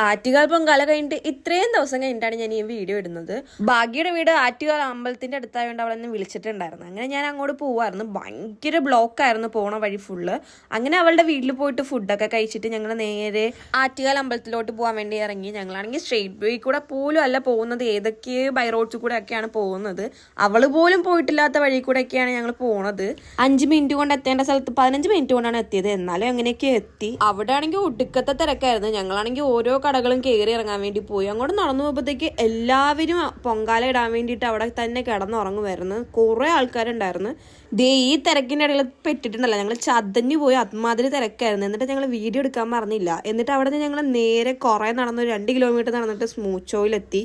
ആറ്റുകാൽ പൊങ്കാല കഴിഞ്ഞിട്ട് ഇത്രയും ദിവസം കഴിഞ്ഞിട്ടാണ് ഞാൻ ഈ വീഡിയോ ഇടുന്നത്. ഭാഗ്യയുടെ വീട് ആറ്റുകാൽ അമ്പലത്തിന്റെ അടുത്തായതുകൊണ്ട് അവളെന്നെ വിളിച്ചിട്ടുണ്ടായിരുന്നു. അങ്ങനെ ഞാൻ അങ്ങോട്ട് പോവായിരുന്നു. ഭയങ്കര ബ്ലോക്കായിരുന്നു പോണ വഴി ഫുള്ള്. അങ്ങനെ അവളുടെ വീട്ടിൽ പോയിട്ട് ഫുഡൊക്കെ കഴിച്ചിട്ട് ഞങ്ങൾ നേരെ ആറ്റുകാൽ അമ്പലത്തിലോട്ട് പോകാൻ വേണ്ടി ഇറങ്ങി. ഞങ്ങളാണെങ്കിൽ സ്ട്രേറ്റ് വേ കൂടെ പോലും അല്ല പോകുന്നത്, ഏതൊക്കെ ബൈ റോഡ്സ് കൂടെ ഒക്കെയാണ് പോകുന്നത്. അവള് പോലും പോയിട്ടില്ലാത്ത വഴി കൂടെ ഒക്കെയാണ് ഞങ്ങൾ പോണത്. 5 മിനിറ്റ് കൊണ്ട് എത്തേണ്ട സ്ഥലത്ത് 15 മിനിറ്റ് കൊണ്ടാണ് എത്തിയത്. എന്നാലും എങ്ങനെയൊക്കെ എത്തി. അവിടെ ആണെങ്കിൽ ഒടുക്കത്തെ തിരക്കായിരുന്നു. ഞങ്ങളാണെങ്കിൽ ഓരോ കടകളും കയറി ഇറങ്ങാൻ വേണ്ടി പോയി. അങ്ങോട്ട് നടന്നു പോകുമ്പോഴത്തേക്ക് എല്ലാവരും പൊങ്കാല ഇടാൻ വേണ്ടിയിട്ട് അവിടെ തന്നെ കിടന്നുറങ്ങുമായിരുന്നു. കുറേ ആൾക്കാരുണ്ടായിരുന്നു. ദേ ഈ തിരക്കിൻ്റെ ഇടയിൽ പെട്ടിട്ടുണ്ടല്ലോ, ഞങ്ങൾ ചതഞ്ഞു പോയി. അതുമാതിരി തിരക്കായിരുന്നു. എന്നിട്ട് ഞങ്ങൾ വീഡിയോ എടുക്കാൻ പറഞ്ഞില്ല. എന്നിട്ട് അവിടെ നിന്ന് ഞങ്ങൾ നേരെ കുറേ നടന്നു 2 കിലോമീറ്റർ നടന്നിട്ട് സ്മൂത്ത് ഷോയിലെത്തി.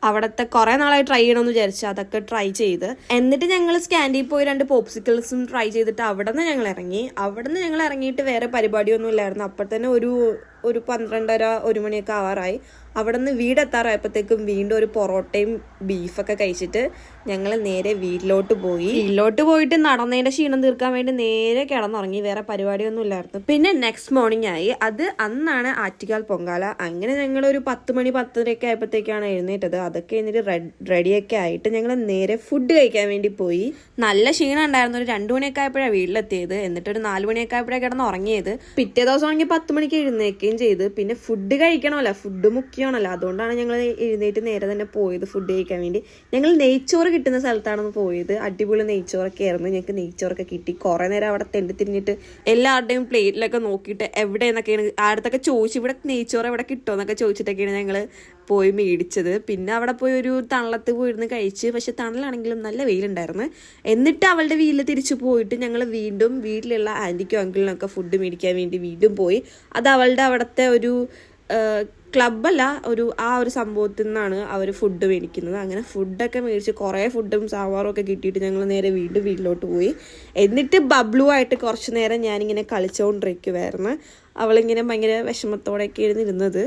അവിടത്തെ കുറെ നാളായി ട്രൈ ചെയ്യണമെന്ന് വിചാരിച്ചു. അതൊക്കെ ട്രൈ ചെയ്ത് എന്നിട്ട് ഞങ്ങൾ സ്കാൻഡിൽ പോയി 2 പോപ്സിക്കിൾസും ട്രൈ ചെയ്തിട്ട് അവിടെ നിന്ന് ഞങ്ങൾ ഇറങ്ങി. അവിടെ നിന്ന് ഞങ്ങൾ ഇറങ്ങിയിട്ട് വേറെ പരിപാടിയൊന്നും ഇല്ലായിരുന്നു. അപ്പോൾ തന്നെ ഒരു 12:30 1 മണിയൊക്കെ ആവാറായി. അവിടെ നിന്ന് വീടെത്താറായപ്പോഴത്തേക്കും വീണ്ടും ഒരു പൊറോട്ടയും ബീഫൊക്കെ കഴിച്ചിട്ട് ഞങ്ങൾ നേരെ വീട്ടിലോട്ട് പോയിട്ട് നടന്നതിൻ്റെ ക്ഷീണം തീർക്കാൻ വേണ്ടി നേരെ കിടന്നുറങ്ങി. വേറെ പരിപാടിയൊന്നും ഇല്ലായിരുന്നു. പിന്നെ നെക്സ്റ്റ് മോർണിംഗ് ആയി. അന്നാണ് ആറ്റുകാൽ പൊങ്കാല. അങ്ങനെ ഞങ്ങളൊരു 10 മണി 10:30 ആയപ്പോഴത്തേക്കാണ് എഴുന്നേറ്റത്. അതൊക്കെ എന്നിട്ട് റെഡിയൊക്കെ ആയിട്ട് ഞങ്ങൾ നേരെ ഫുഡ് കഴിക്കാൻ വേണ്ടി പോയി. നല്ല ക്ഷീണം ഉണ്ടായിരുന്നു. ഒരു 2 മണിയൊക്കെ ആയപ്പോഴാണ് വീട്ടിലെത്തിയത്. എന്നിട്ടൊരു 4 മണിയൊക്കെ ആയപ്പോഴാണ് കിടന്ന് ഉറങ്ങിയത്. പിറ്റേ ദിവസം ആണെങ്കിൽ 10 മണിക്ക് എഴുന്നേക്കുകയും ചെയ്ത്. പിന്നെ ഫുഡ് കഴിക്കണമല്ലോ, ഫുഡ് മുഖ്യമാണല്ലോ. അതുകൊണ്ടാണ് ഞങ്ങൾ എഴുന്നേറ്റ് നേരെ തന്നെ പോയത് ഫുഡ് കഴിക്കാൻ വേണ്ടി. ഞങ്ങൾ നെയ്ച്ചോറ് കിട്ടുന്ന സ്ഥലത്താണ് പോയത്. അടിപൊളി നെയ്ച്ചോറൊക്കെ ആയിരുന്നു. ഞങ്ങൾക്ക് നെയ്ച്ചോറൊക്കെ കിട്ടി. കുറേ നേരം അവിടെ തിരിഞ്ഞിട്ട് എല്ലാവരുടെയും പ്ലേറ്റിലൊക്കെ നോക്കിയിട്ട് എവിടെയെന്നൊക്കെയാണ് ആടത്തൊക്കെ ചോദിച്ചു, ഇവിടെ നെയ്ച്ചോറ് എവിടെ കിട്ടുമെന്നൊക്കെ ചോദിച്ചിട്ടൊക്കെയാണ് ഞങ്ങൾ പോയി മേടിച്ചത്. പിന്നെ അവിടെ പോയി ഒരു തണലത്ത് പോയിരുന്ന് കഴിച്ച്. പക്ഷെ തണലാണെങ്കിലും നല്ല വെയിലുണ്ടായിരുന്നു. എന്നിട്ട് അവളുടെ വീട്ടിൽ തിരിച്ചു പോയിട്ട് ഞങ്ങൾ വീണ്ടും വീട്ടിലുള്ള ആൻറ്റിക്കും അങ്കിളിനൊക്കെ ഫുഡ് മേടിക്കാൻ വേണ്ടി വീണ്ടും പോയി. അത് അവളുടെ അവിടുത്തെ ഒരു ക്ലബ്ബല്ല, ആ ഒരു സംഭവത്തിൽ നിന്നാണ് അവർ ഫുഡ് മേടിക്കുന്നത്. അങ്ങനെ ഫുഡൊക്കെ മേടിച്ച് കുറേ ഫുഡും സാമ്പാറും ഒക്കെ കിട്ടിയിട്ട് ഞങ്ങൾ നേരെ വീണ്ടും വീട്ടിലോട്ട് പോയി. എന്നിട്ട് ബബ്ലു ആയിട്ട് കുറച്ച് നേരം ഞാനിങ്ങനെ കളിച്ചുകൊണ്ടിരിക്കുമായിരുന്നു. അവളിങ്ങനെ ഭയങ്കര വിഷമത്തോടെയൊക്കെ ഇരുന്നിരുന്നത്.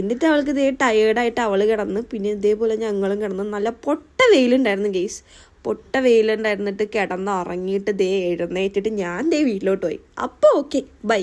എന്നിട്ട് അവൾക്ക് ഇതേ ടയേർഡായിട്ട് അവൾ കിടന്ന്. പിന്നെ ഇതേപോലെ ഞങ്ങളും കിടന്ന്. നല്ല പൊട്ട വെയിലുണ്ടായിരുന്നു ഗെയ്സ്. പൊട്ട വെയിലുണ്ടായിരുന്നിട്ട് കിടന്ന് ഉറങ്ങിയിട്ട് ദേ എഴുന്നേറ്റിട്ട് ഞാൻ വീട്ടിലോട്ട് പോയി. അപ്പോൾ ഓക്കെ, ബൈ.